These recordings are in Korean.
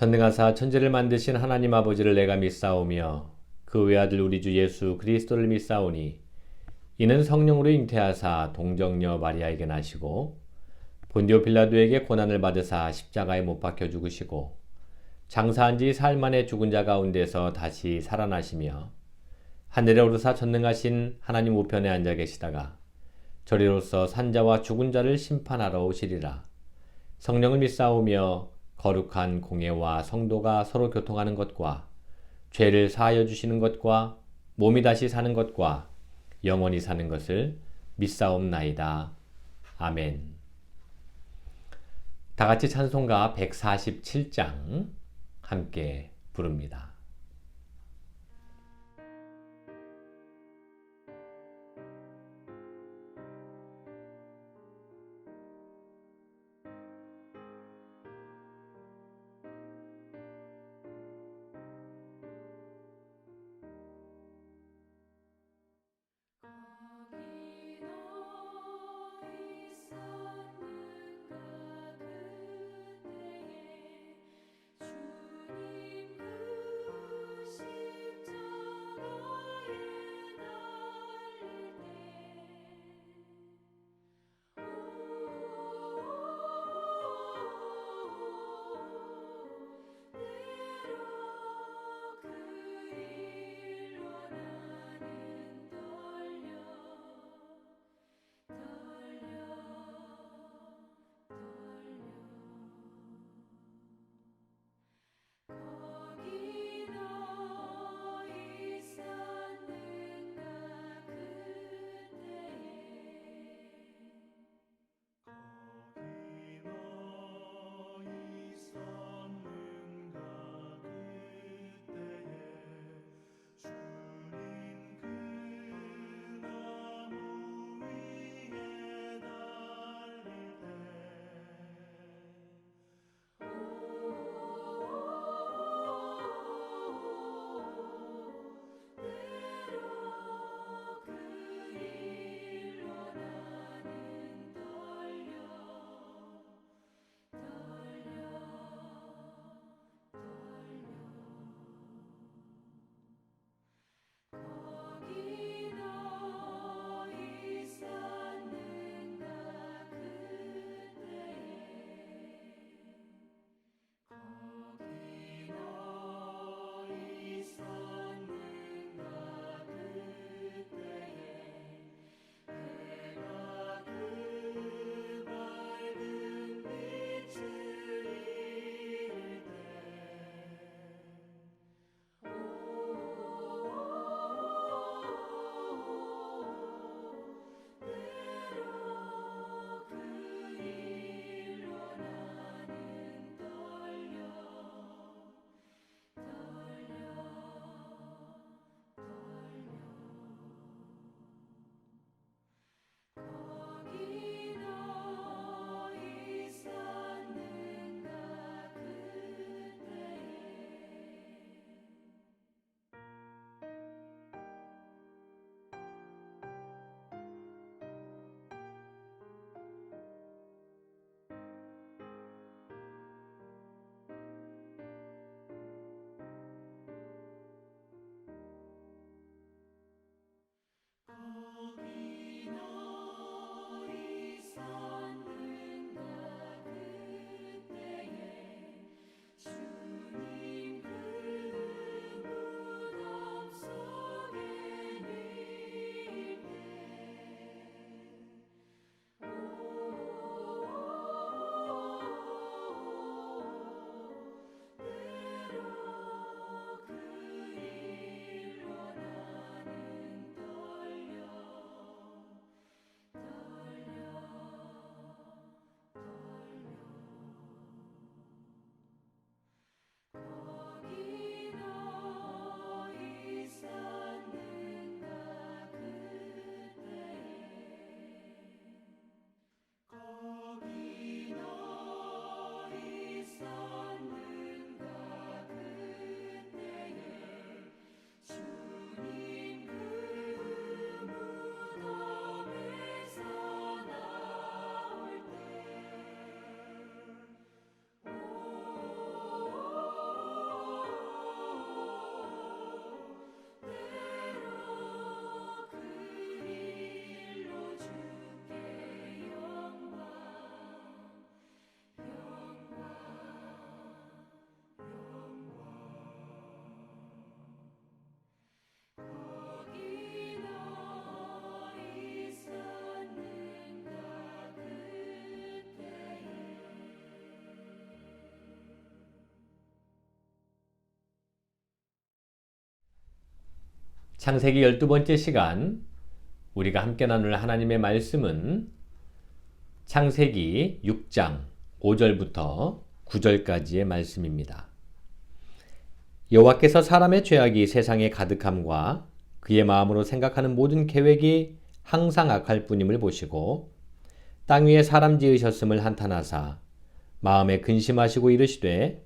전능하사 천지를 만드신 하나님 아버지를 내가 믿사오며 그 외아들 우리 주 예수 그리스도를 믿사오니 이는 성령으로 잉태하사 동정녀 마리아에게 나시고 본디오 빌라도에게 고난을 받으사 십자가에 못 박혀 죽으시고 장사한 지 사흘 만에 죽은 자 가운데서 다시 살아나시며 하늘에 오르사 전능하신 하나님 우편에 앉아 계시다가 저리로서 산자와 죽은 자를 심판하러 오시리라. 성령을 믿사오며 거룩한 공예와 성도가 서로 교통하는 것과 죄를 사하여 주시는 것과 몸이 다시 사는 것과 영원히 사는 것을 믿사옵나이다. 아멘. 다 같이 찬송가 147장 함께 부릅니다. 주님 창세기 12번째 시간 우리가 함께 나눌 하나님의 말씀은 창세기 6장 5절부터 9절까지의 말씀입니다. 여호와께서 사람의 죄악이 세상에 가득함과 그의 마음으로 생각하는 모든 계획이 항상 악할 뿐임을 보시고 땅 위에 사람 지으셨음을 한탄하사 마음에 근심하시고 이르시되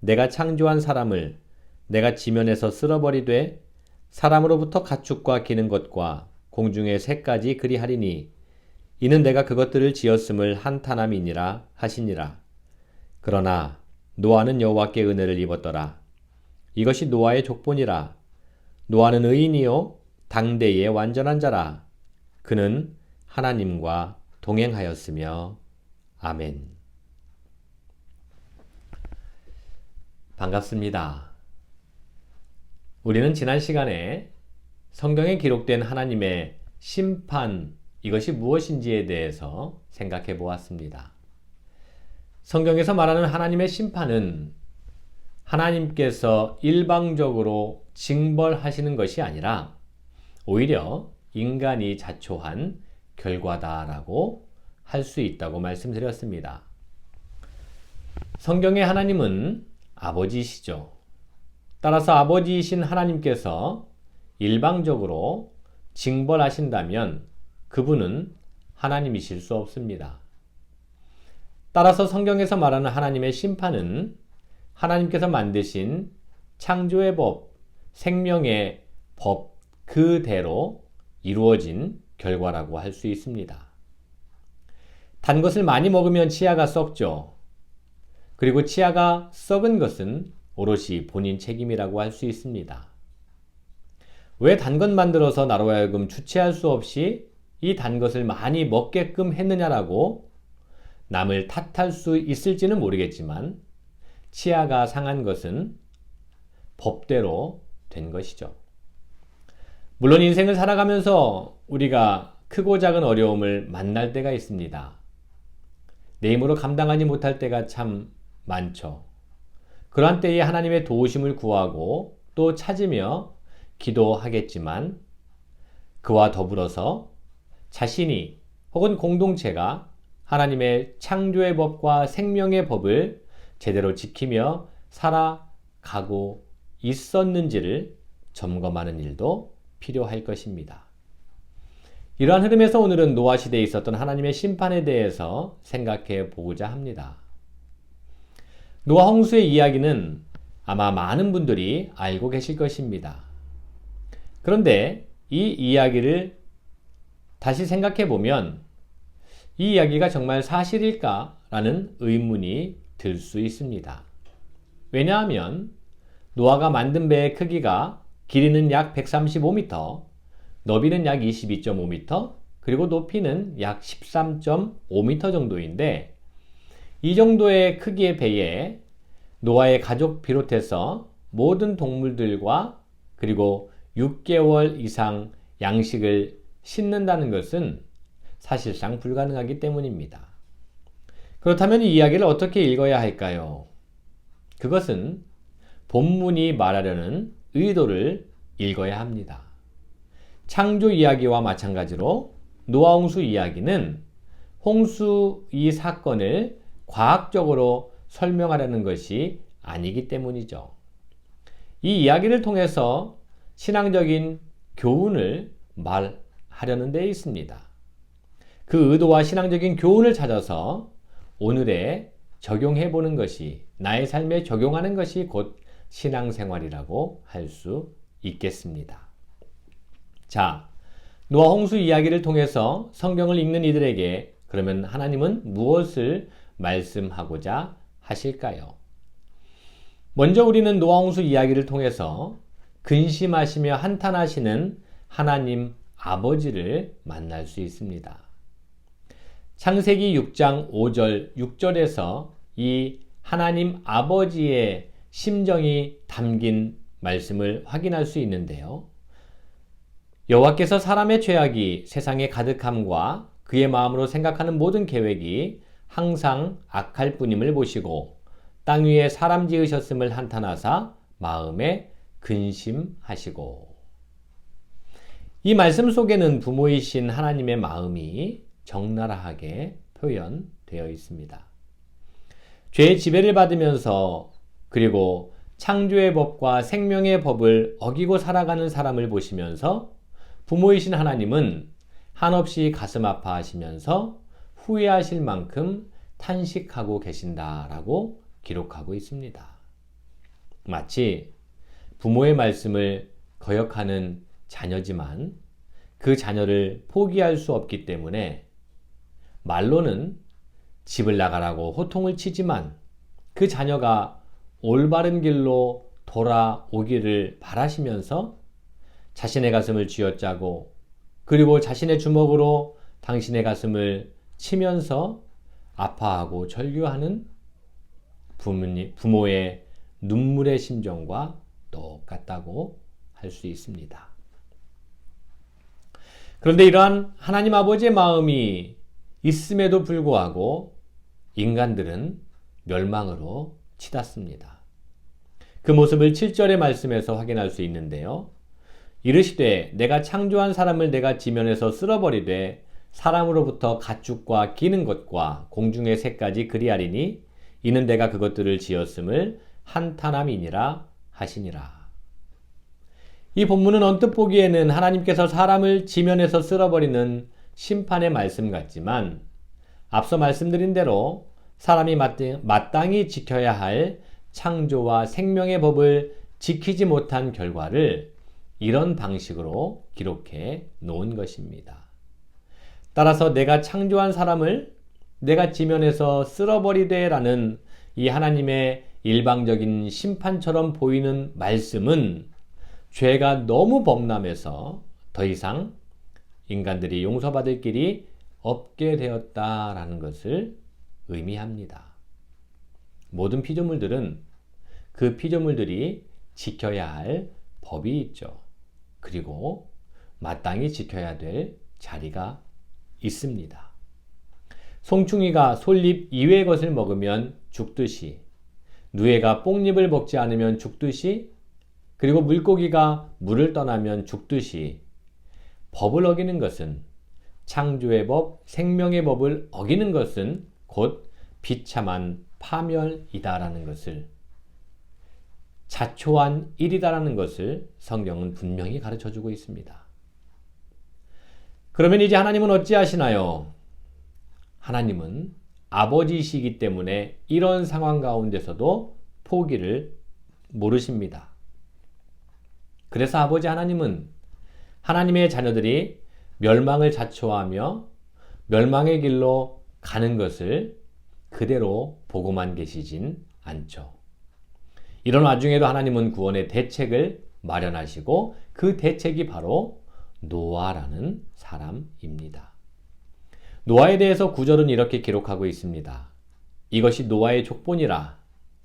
내가 창조한 사람을 내가 지면에서 쓸어버리되 사람으로부터 가축과 기는 것과 공중의 새까지 그리하리니 이는 내가 그것들을 지었음을 한탄함이니라 하시니라. 그러나 노아는 여호와께 은혜를 입었더라. 이것이 노아의 족본이라. 노아는 의인이요 당대의 완전한 자라. 그는 하나님과 동행하였으며. 아멘. 반갑습니다. 우리는 지난 시간에 성경에 기록된 하나님의 심판, 이것이 무엇인지에 대해서 생각해 보았습니다. 성경에서 말하는 하나님의 심판은 하나님께서 일방적으로 징벌하시는 것이 아니라 오히려 인간이 자초한 결과다라고 할 수 있다고 말씀드렸습니다. 성경의 하나님은 아버지시죠. 따라서 아버지이신 하나님께서 일방적으로 징벌하신다면 그분은 하나님이실 수 없습니다. 따라서 성경에서 말하는 하나님의 심판은 하나님께서 만드신 창조의 법, 생명의 법 그대로 이루어진 결과라고 할 수 있습니다. 단 것을 많이 먹으면 치아가 썩죠. 그리고 치아가 썩은 것은 오롯이 본인 책임이라고 할 수 있습니다. 왜 단 것 만들어서 나로 하여금 주체할 수 없이 이 단 것을 많이 먹게끔 했느냐라고 남을 탓할 수 있을지는 모르겠지만 치아가 상한 것은 법대로 된 것이죠. 물론 인생을 살아가면서 우리가 크고 작은 어려움을 만날 때가 있습니다. 내 힘으로 감당하지 못할 때가 참 많죠. 그러한 때에 하나님의 도우심을 구하고 또 찾으며 기도하겠지만 그와 더불어서 자신이 혹은 공동체가 하나님의 창조의 법과 생명의 법을 제대로 지키며 살아가고 있었는지를 점검하는 일도 필요할 것입니다. 이러한 흐름에서 오늘은 노아 시대에 있었던 하나님의 심판에 대해서 생각해 보고자 합니다. 노아 홍수의 이야기는 아마 많은 분들이 알고 계실 것입니다. 그런데 이 이야기를 다시 생각해 보면 이 이야기가 정말 사실일까라는 의문이 들 수 있습니다. 왜냐하면 노아가 만든 배의 크기가 길이는 약 135m, 너비는 약 22.5m, 그리고 높이는 약 13.5m 정도인데 이 정도의 크기의 배에 노아의 가족 비롯해서 모든 동물들과 그리고 6개월 이상 양식을 싣는다는 것은 사실상 불가능하기 때문입니다. 그렇다면 이 이야기를 어떻게 읽어야 할까요? 그것은 본문이 말하려는 의도를 읽어야 합니다. 창조 이야기와 마찬가지로 노아 홍수 이야기는 홍수 이 사건을 과학적으로 설명하려는 것이 아니기 때문이죠. 이 이야기를 통해서 신앙적인 교훈을 말하려는 데 있습니다. 그 의도와 신앙적인 교훈을 찾아서 오늘에 적용해 보는 것이, 나의 삶에 적용하는 것이 곧 신앙생활이라고 할 수 있겠습니다. 자, 노아 홍수 이야기를 통해서 성경을 읽는 이들에게 그러면 하나님은 무엇을 말씀하고자 하실까요? 먼저 우리는 노아 홍수 이야기를 통해서 근심하시며 한탄하시는 하나님 아버지를 만날 수 있습니다. 창세기 6장 5절, 6절에서 이 하나님 아버지의 심정이 담긴 말씀을 확인할 수 있는데요. 여호와께서 사람의 죄악이 세상에 가득함과 그의 마음으로 생각하는 모든 계획이 항상 악할 뿐임을 보시고 땅 위에 사람 지으셨음을 한탄하사 마음에 근심하시고. 이 말씀 속에는 부모이신 하나님의 마음이 적나라하게 표현되어 있습니다. 죄의 지배를 받으면서 그리고 창조의 법과 생명의 법을 어기고 살아가는 사람을 보시면서 부모이신 하나님은 한없이 가슴 아파하시면서 후회하실 만큼 탄식하고 계신다라고 기록하고 있습니다. 마치 부모의 말씀을 거역하는 자녀지만 그 자녀를 포기할 수 없기 때문에 말로는 집을 나가라고 호통을 치지만 그 자녀가 올바른 길로 돌아오기를 바라시면서 자신의 가슴을 쥐어짜고 그리고 자신의 주먹으로 당신의 가슴을 치면서 아파하고 절규하는 부모의 눈물의 심정과 똑같다고 할 수 있습니다. 그런데 이러한 하나님 아버지의 마음이 있음에도 불구하고 인간들은 멸망으로 치닫습니다. 그 모습을 7절의 말씀에서 확인할 수 있는데요. 이르시되 내가 창조한 사람을 내가 지면에서 쓸어버리되 사람으로부터 가축과 기는 것과 공중의 새까지 그리하리니 이는 내가 그것들을 지었음을 한탄함이니라 하시니라. 이 본문은 언뜻 보기에는 하나님께서 사람을 지면에서 쓸어버리는 심판의 말씀 같지만 앞서 말씀드린 대로 사람이 마땅히 지켜야 할 창조와 생명의 법을 지키지 못한 결과를 이런 방식으로 기록해 놓은 것입니다. 따라서 내가 창조한 사람을 내가 지면에서 쓸어버리되 라는 이 하나님의 일방적인 심판처럼 보이는 말씀은 죄가 너무 범람해서 더 이상 인간들이 용서받을 길이 없게 되었다라는 것을 의미합니다. 모든 피조물들은 그 피조물들이 지켜야 할 법이 있죠. 그리고 마땅히 지켜야 될 자리가 있습니다. 송충이가 솔잎 이외의 것을 먹으면 죽듯이, 누에가 뽕잎을 먹지 않으면 죽듯이, 그리고 물고기가 물을 떠나면 죽듯이 법을 어기는 것은, 창조의 법, 생명의 법을 어기는 것은 곧 비참한 파멸이다라는 것을, 자초한 일이다라는 것을 성경은 분명히 가르쳐주고 있습니다. 그러면 이제 하나님은 어찌하시나요? 하나님은 아버지이시기 때문에 이런 상황 가운데서도 포기를 모르십니다. 그래서 아버지 하나님은 하나님의 자녀들이 멸망을 자초하며 멸망의 길로 가는 것을 그대로 보고만 계시진 않죠. 이런 와중에도 하나님은 구원의 대책을 마련하시고 그 대책이 바로 노아라는 사람입니다. 노아에 대해서 구절은 이렇게 기록하고 있습니다. 이것이 노아의 족본이라.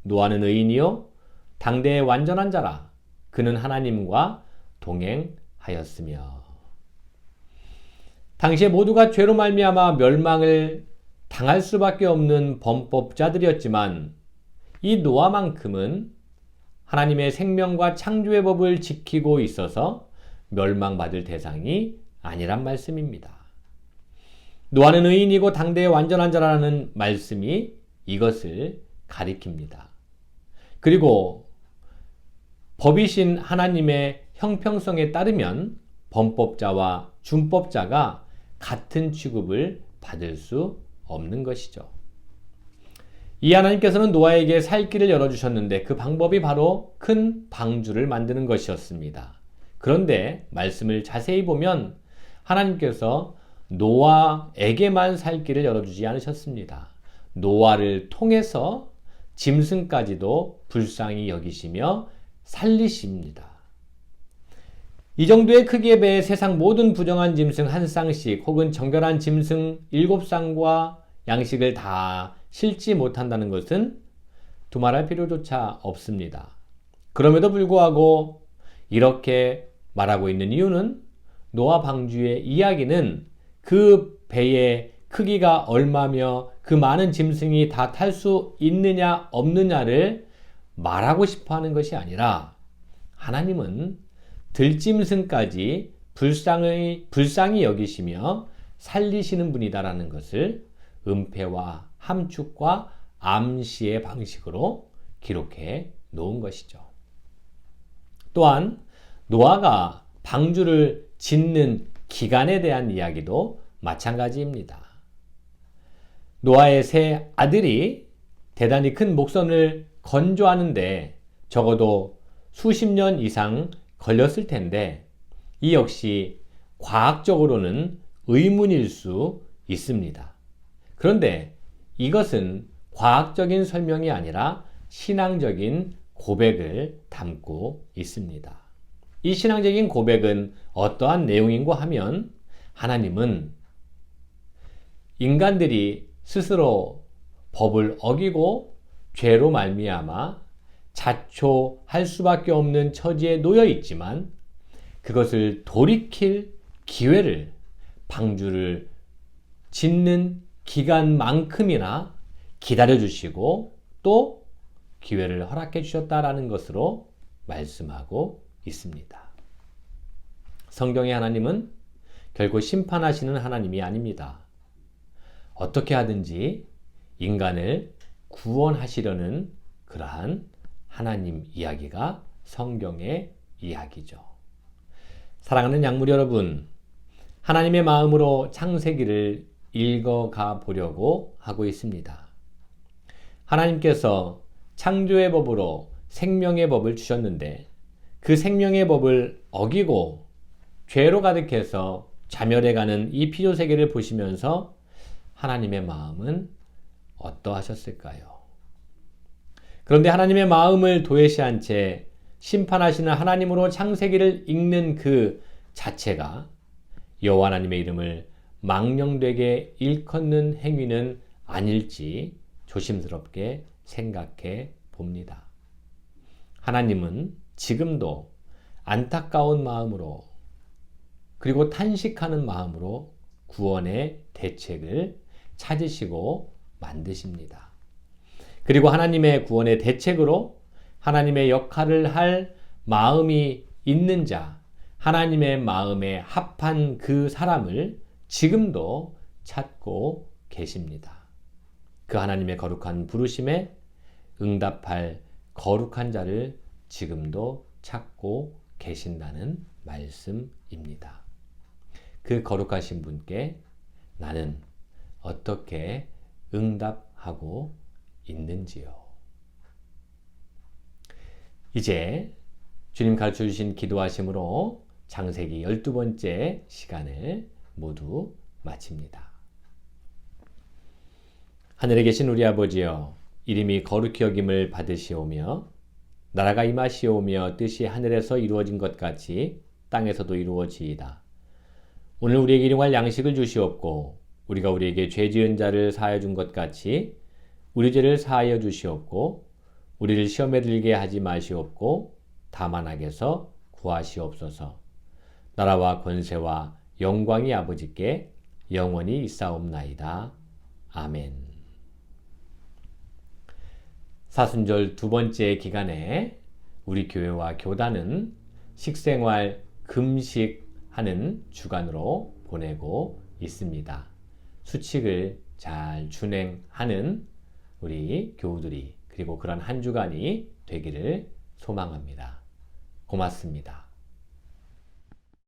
노아는 의인이요 당대의 완전한 자라. 그는 하나님과 동행하였으며. 당시에 모두가 죄로 말미암아 멸망을 당할 수밖에 없는 범법자들이었지만 이 노아만큼은 하나님의 생명과 창조의 법을 지키고 있어서 멸망받을 대상이 아니란 말씀입니다. 노아는 의인이고 당대의 완전한 자라는 말씀이 이것을 가리킵니다. 그리고 법이신 하나님의 형평성에 따르면 범법자와 준법자가 같은 취급을 받을 수 없는 것이죠. 이 하나님께서는 노아에게 살 길을 열어주셨는데 그 방법이 바로 큰 방주를 만드는 것이었습니다. 그런데 말씀을 자세히 보면 하나님께서 노아에게만 살 길을 열어주지 않으셨습니다. 노아를 통해서 짐승까지도 불쌍히 여기시며 살리십니다. 이 정도의 크기에 비해 세상 모든 부정한 짐승 한 쌍씩 혹은 정결한 짐승 7쌍과 양식을 다 실지 못한다는 것은 두말할 필요조차 없습니다. 그럼에도 불구하고 이렇게 말하고 있는 이유는 노아 방주의 이야기는 그 배의 크기가 얼마며 그 많은 짐승이 다 탈 수 있느냐 없느냐를 말하고 싶어 하는 것이 아니라 하나님은 들짐승까지 불쌍히 여기시며 살리시는 분이다라는 것을 은폐와 함축과 암시의 방식으로 기록해 놓은 것이죠. 또한 노아가 방주를 짓는 기간에 대한 이야기도 마찬가지입니다. 노아의 세 아들이 대단히 큰 목선을 건조하는데 적어도 수십 년 이상 걸렸을 텐데 이 역시 과학적으로는 의문일 수 있습니다. 그런데 이것은 과학적인 설명이 아니라 신앙적인 고백을 담고 있습니다. 이 신앙적인 고백은 어떠한 내용인고 하면 하나님은 인간들이 스스로 법을 어기고 죄로 말미암아 자초할 수밖에 없는 처지에 놓여 있지만 그것을 돌이킬 기회를 방주를 짓는 기간만큼이나 기다려 주시고 또 기회를 허락해 주셨다라는 것으로 말씀하고 있습니다. 성경의 하나님은 결코 심판하시는 하나님이 아닙니다. 어떻게 하든지 인간을 구원하시려는 그러한 하나님 이야기가 성경의 이야기죠. 사랑하는 양물 여러분, 하나님의 마음으로 창세기를 읽어가 보려고 하고 있습니다. 하나님께서 창조의 법으로 생명의 법을 주셨는데 그 생명의 법을 어기고 죄로 가득해서 자멸해가는 이 피조세계를 보시면서 하나님의 마음은 어떠하셨을까요? 그런데 하나님의 마음을 도외시한 채 심판하시는 하나님으로 창세기를 읽는 그 자체가 여호와 하나님의 이름을 망령되게 일컫는 행위는 아닐지 조심스럽게 생각해 봅니다. 하나님은 지금도 안타까운 마음으로 그리고 탄식하는 마음으로 구원의 대책을 찾으시고 만드십니다. 그리고 하나님의 구원의 대책으로 하나님의 역할을 할 마음이 있는 자, 하나님의 마음에 합한 그 사람을 지금도 찾고 계십니다. 그 하나님의 거룩한 부르심에 응답할 거룩한 자를 지금도 찾고 계신다는 말씀입니다. 그 거룩하신 분께 나는 어떻게 응답하고 있는지요? 이제 주님 가르쳐 주신 기도하심으로 창세기 12번째 시간을 모두 마칩니다. 하늘에 계신 우리 아버지여, 이름이 거룩히 여김을 받으시오며 나라가 임하시오며 뜻이 하늘에서 이루어진 것 같이 땅에서도 이루어지이다. 오늘 우리에게 일용할 양식을 주시옵고 우리가 우리에게 죄 지은 자를 사하여 준 것 같이 우리 죄를 사하여 주시옵고 우리를 시험에 들게 하지 마시옵고 다만 악에서 구하시옵소서. 나라와 권세와 영광이 아버지께 영원히 있사옵나이다. 아멘. 사순절 두 번째 기간에 우리 교회와 교단은 식생활 금식하는 주간으로 보내고 있습니다. 수칙을 잘 준행하는 우리 교우들이 그리고 그런 한 주간이 되기를 소망합니다. 고맙습니다.